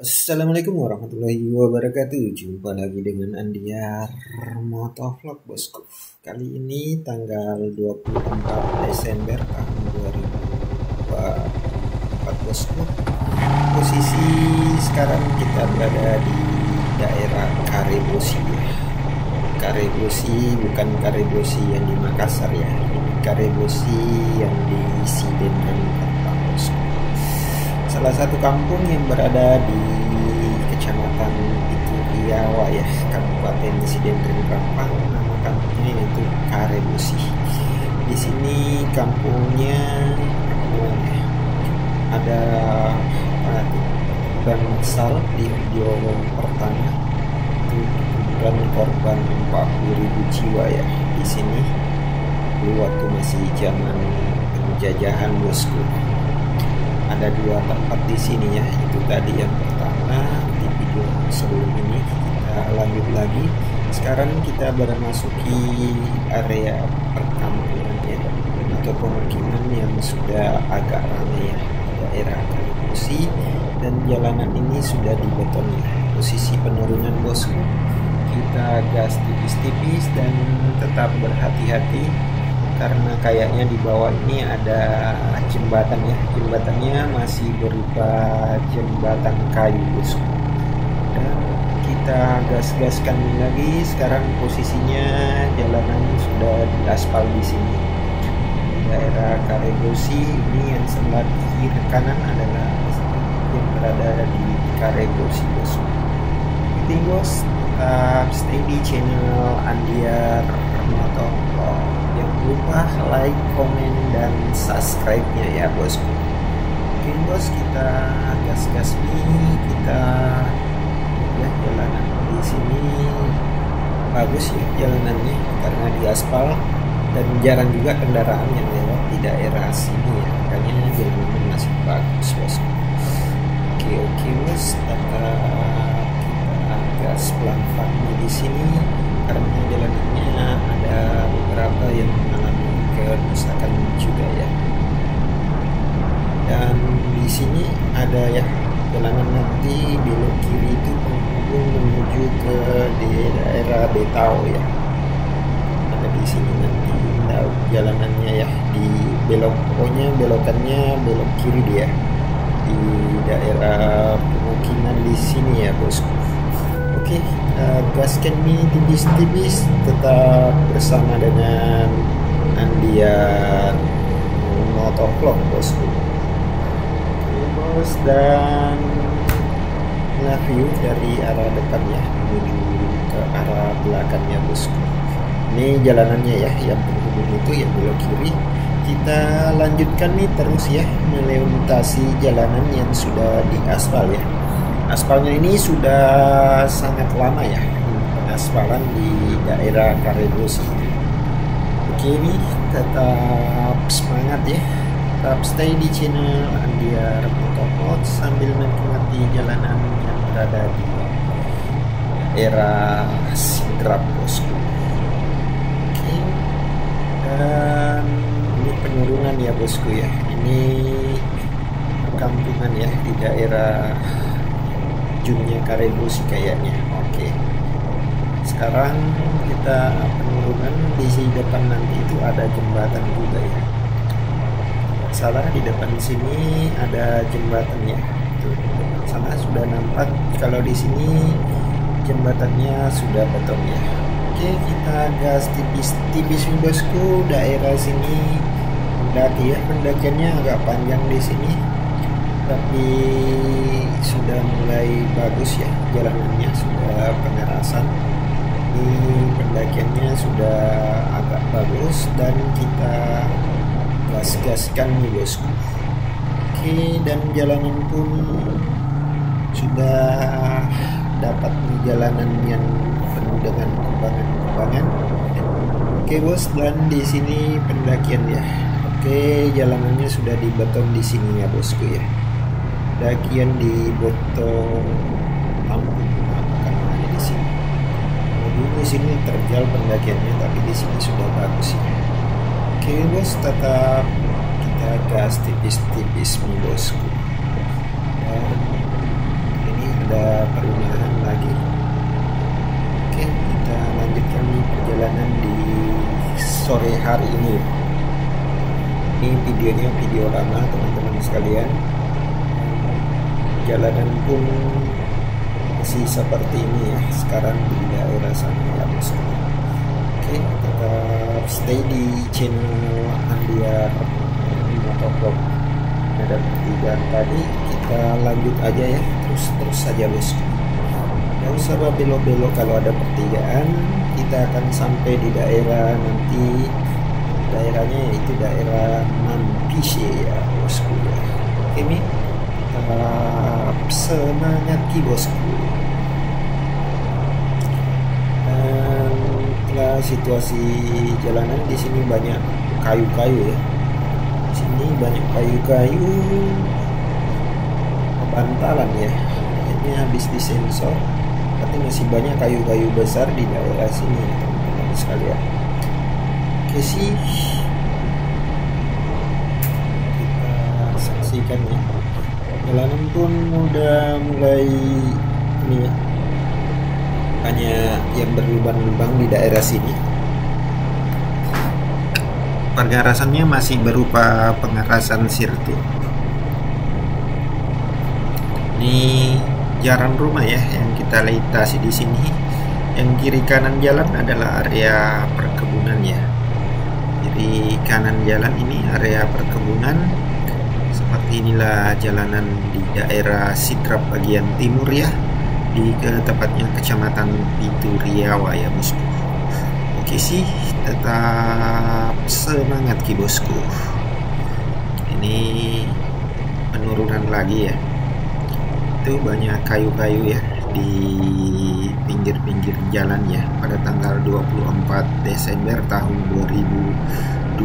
Assalamualaikum warahmatullahi wabarakatuh. Jumpa lagi dengan Andiar Motovlog bosku. Kali ini tanggal 24 Desember tahun 2024 bosku. Posisi sekarang kita berada di daerah Karebosi ya. Karebosi bukan Karebosi yang di Makassar ya. Karebosi yang di Sidengan bosku. Salah satu kampung yang berada di Kecamatan Ituriawa ya, Kabupaten Sidenren Rempang. Nama kampungnya yaitu Karebosi. Di sini kampungnya ada korban masal di video pertama itu kuburan korban 40.000 jiwa ya di sini. Dulu waktu masih zaman penjajahan bosku. Ada dua tempat di sini ya, itu tadi yang pertama di video sebelum ini. Kita lanjut lagi. Sekarang kita memasuki area perkampungan ya, atau pemukiman yang sudah agak ramai ya, daerah Karebosi, dan jalanan ini sudah dibeton ya. Posisi penurunan bosku, kita gas tipis-tipis dan tetap berhati-hati karena kayaknya di bawah ini ada jembatan ya. Jembatannya masih berupa jembatan kayu bosku. Dan kita gas-gaskan lagi. Sekarang posisinya jalanan sudah diaspal di sini. Daerah Karebosi ini yang sebelah kiri kanan adalah yang berada di Karebosi bosku. Oke bos, tetap stay di channel Andiar Motovlog. Jangan lupa like, komen, dan subscribe-nya ya bosku. Oke bos, kita gas-gas nih. Kita lihat jalanan di sini bagus ya jalanannya karena diaspal dan jarang juga kendaraan yang lewat di daerah sini ya. Makanya jalanannya masih bagus bosku. Oke bos, kita gas pelan-pelan di sini karena jalanannya ada beberapa yang mengalami kerusakan juga ya. Dan di sini ada ya jalanan nanti belok kiri itu penghubung menuju ke daerah Betau ya. Ada di sini nanti jalanannya ya, di belok, pokoknya belokannya belok kiri dia di daerah pemukiman di sini ya bosku. Oke, gaskan nih tipis-tipis, tetap bersama dengan Andiar Motovlog bosku. Oke bos, dan view dari arah depannya menuju ke arah belakangnya bosku. Ini jalanannya ya, yang penghubung itu yang belok kiri. Kita lanjutkan nih terus ya, melintasi jalanan yang sudah diaspal ya. Aspalnya ini sudah sangat lama ya, pengaspalan di daerah Karebosi. Oke nih, tetap semangat ya, tetap stay di channel Andiar Motovlog sambil menikmati jalanan yang berada di daerah Sidrap bosku. Oke, dan ini penurunan ya bosku ya, ini perkampungan ya di daerah ujungnya Karebosi kayaknya. Oke, sekarang kita penurunan. Di depan nanti itu ada jembatan juga ya, salah di depan sini ada jembatan ya, itu sana sudah nampak. Kalau di sini jembatannya sudah beton ya. Oke, kita gas tipis-tipis bosku. Daerah sini mendaki ya, pendakiannya agak panjang di sini, tapi sudah mulai bagus ya, jalanannya sudah pengerasan. Ini pendakiannya sudah agak bagus dan kita gas-gaskan nih bosku. Oke, dan jalanan pun sudah dapat nih, jalanan yang penuh dengan kubangan-kubangan. Oke bos, dan di sini pendakian ya. Oke, jalanannya sudah dibeton di sini ya bosku ya. Dakian di botol Lampung bukan hanya di sini. Dulu sini terjal pendakiannya, tapi di sini sudah bagus ya. Oke bos, tetap kita gas tipis-tipis nih bosku. Dan ini hari ini. Ini videonya video lama teman-teman sekalian. Jalanan pun masih seperti ini ya sekarang di daerah sana ya bosku. Oke, tetap stay di channel Andiar Motovlog. Ada pertigaan tadi, kita lanjut aja ya, terus saja bosku. Nggak usah belok-belok, kalau ada pertigaan kita akan sampai di daerah nanti, daerahnya yaitu daerah Mampise ya bosku ya. Oke nih, tetap semangat ki bosku. Dan itulah situasi jalanan di sini, banyak kayu-kayu ya. Di sini banyak kayu-kayu bantalan ya. Ini habis disensor, tapi masih banyak kayu-kayu besar di daerah sini ya teman-teman sekalian. Oke sih, kita saksikan ya. Jalanan pun udah mulai ini ya, banyak yang berlubang-lubang di daerah sini. Pengerasannya masih berupa pengerasan sirtu. Ini jalan rumah ya yang kita lintasi di sini. Yang kiri kanan jalan adalah area perkebunan ya. Kiri kanan jalan ini area perkebunan. Seperti inilah jalanan di daerah Sidrap bagian timur ya, di tepatnya Kecamatan Pitu Riau ya bosku. Oke sih, tetap semangat ki bosku. Ini penurunan lagi ya. Itu banyak kayu-kayu ya di pinggir-pinggir jalan ya pada tanggal 24 Desember tahun 2024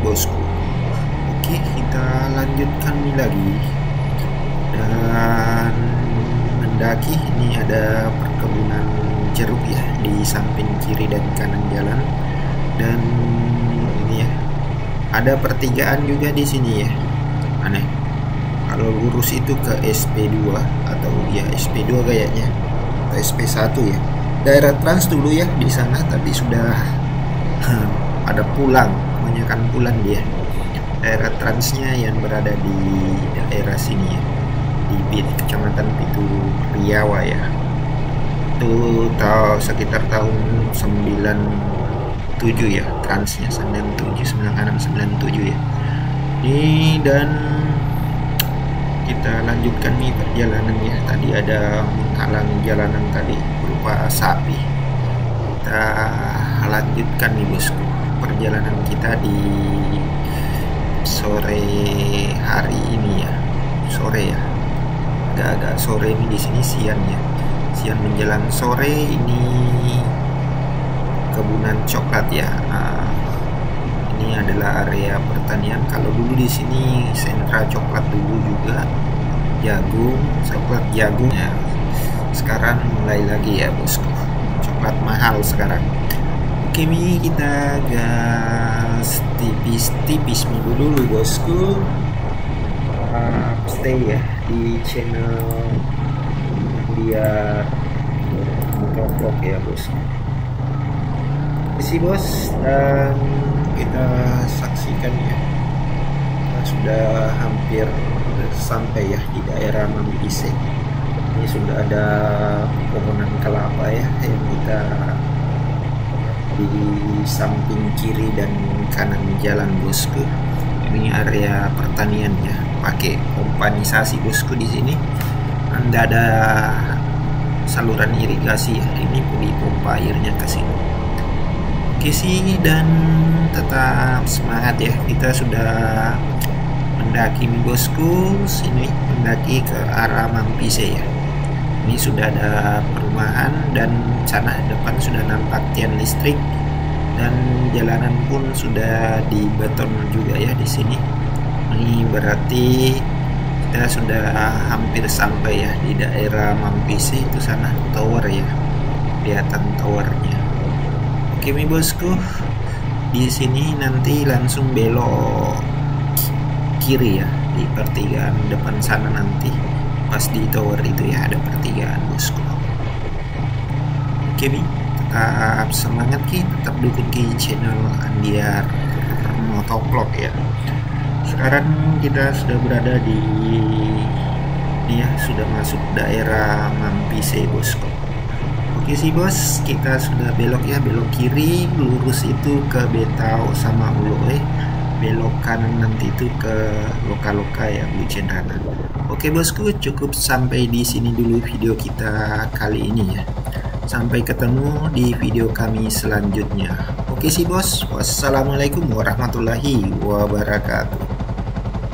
bosku. Oke, kita lanjutkan nih lagi. Dan mendaki ini ada perkebunan jeruk ya di samping kiri dan kanan jalan. Dan ini ya, ada pertigaan juga di sini ya. Aneh. Kalau lurus itu ke SP2 atau ya SP2 kayaknya, atau SP1 ya. Daerah Trans dulu ya di sana, tapi sudah ada pulang, kebanyakan pulang dia. Daerah Transnya yang berada di daerah sini ya, di Kecamatan Pitu Riau ya. Itu sekitar tahun 97 ya, Transnya 97, 96, 97 ya. Ini dan kita lanjutkan nih perjalanan ya. Tadi ada menghalang jalanan tadi berupa sapi. Kita lanjutkan nih bosku perjalanan kita di sore hari ini ya. Sore ya, agak-agak sore ini, di sini siang ya, siang menjelang sore. Ini kebunan coklat ya. Ini adalah area pertanian. Kalau dulu di sini sentra coklat dulu juga, jagung, coklat jagung ya. Sekarang mulai lagi ya bosku, coklat mahal sekarang. Oke nih, kita gas tipis-tipis minggu dulu bosku. Stay ya di channel dia Motovlog ya bosku. Isi bos, dan kita saksikan ya, kita sudah hampir sampai ya di daerah Mampise. Ini sudah ada pepohonan kelapa ya yang kita di samping kiri dan kanan jalan bosku. Ini area pertanian ya, pakai pompanisasi bosku di sini. Anda ada saluran irigasi ya, ini di pompa airnya ke sini. Oke sih, dan tetap semangat ya. Kita sudah mendaki bosku, sini mendaki ke arah Mampise ya. Ini sudah ada perumahan dan sana depan sudah nampak tiang listrik, dan jalanan pun sudah dibeton juga ya di sini. Ini berarti kita sudah hampir sampai ya di daerah Mampise. Itu sana tower ya, kelihatan towernya. Oke mi bosku, di sini nanti langsung belok kiri ya di pertigaan depan sana, nanti pas di tower itu ya ada pertigaan bosku. Oke mi, tetap semangat Ki, tetap dukung Ki channel Andiar Motovlog ya. Sekarang kita sudah berada di ini ya, sudah masuk daerah Mampise bosku. Oke sih bos, kita sudah belok ya, belok kiri, lurus itu ke Betau sama Uloe, belok kanan nanti itu ke Loka-Loka ya, Blue Cendana. Oke bosku, cukup sampai di sini dulu video kita kali ini ya. Sampai ketemu di video kami selanjutnya. Oke sih bos, wassalamualaikum warahmatullahi wabarakatuh.